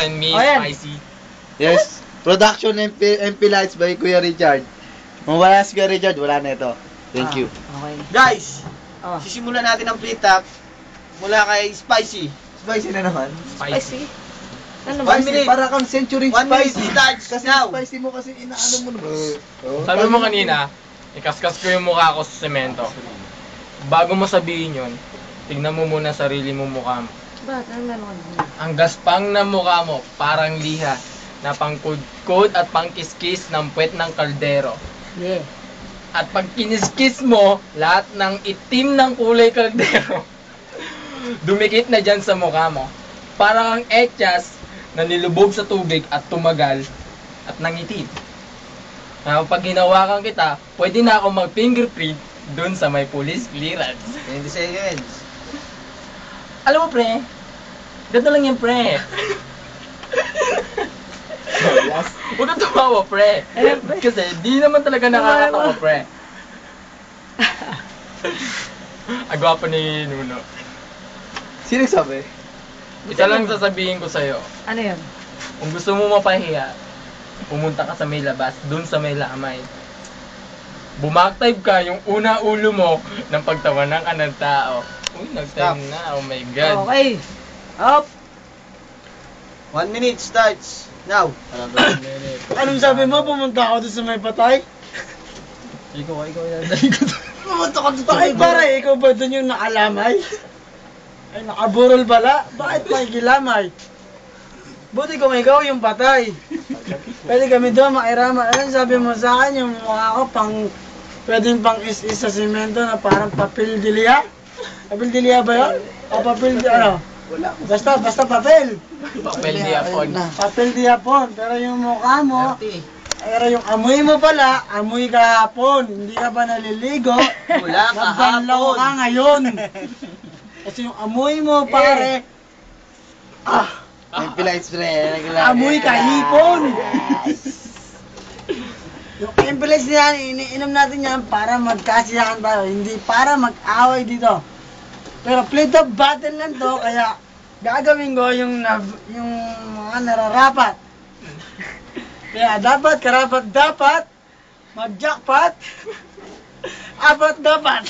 and me, Ayan. Spicy. Yes. Production MP Lights by Kuya Richard. Kung wala si Kuya Richard, wala na ito. Thank you. Okay. Guys, Oh. sisimulan natin ang play talk mula kay Spicy. Spicy na naman. Spicy. Ano ba? 1 minute. Para kang century 1 minute spicy. starts Kasi now. spicy mo kasi inaano mo naman. Sabi mo kanina, ikaskas ko yung mukha ko sa semento. Bago mo sabihin yun, tignan mo muna sarili mo mukha mo. Bakit? Ano meron ka? Ang gaspang na mukha mo, parang liha, na pangkudkod at pangkiskis ng puwet ng kaldero. Yeah. At pag kiniskis mo, lahat ng itim ng kulay kaldero, dumikit na dyan sa mukha mo. Parang ang etyas na nilubog sa tubig at tumagal at nangitim. Na pag hinawakan kita, pwede na ako mag-fingerprint dun sa may police clearance. 20 seconds. Alam mo, pre, ganda lang yan, pre. Huwag kang tumawa, pre. Kasi di naman talaga nakakatawa, pre. Agwapo ni Nuno. Sino sabi? Isa lang sasabihin ko sa'yo. Ano yun? Kung gusto mo mapahiya, pumunta ka sa may labas, dun sa may lamay. Bumaktype ka yung una ulo mo ng pagtawanan ka ng tao. Uy, nag-time na. Oh my God. Okay. Up. 1 minute starts now. Anong sabi mo? Pumunta ako doon sa may patay? Ikaw yan. Pumunta ka doon. Bakit pare? Ikaw ba doon yung nakalamay? Ay, nakaburol pala? Bakit pakikilamay? Buti kung ikaw yung patay. Pwede kami doon makirama. Anong sabi mo sa akin? Yung mukha ko pwedeng pang is-is sa simento na parang papel dilia? Papel dilia ba yun? O papel di ano? Basta papel. Papel di apon. Papel di hapon. Pero yung mukha mo, pero yung amoy mo pala, amoy kahapon. Hindi ka pa naliligo. Mula Nagbanlaw kahapon. ka ngayon. Kasi yung amoy mo, pare, MP Lights, pre. amoy kahipon. Yung embeleze niyan, iniinom natin yan para magkasiyahan tayo, hindi para mag-away dito. Pero play the battle lang to, kaya gagawin ko yung mga nararapat. Kaya dapat, mag-jackpot, apat dapat.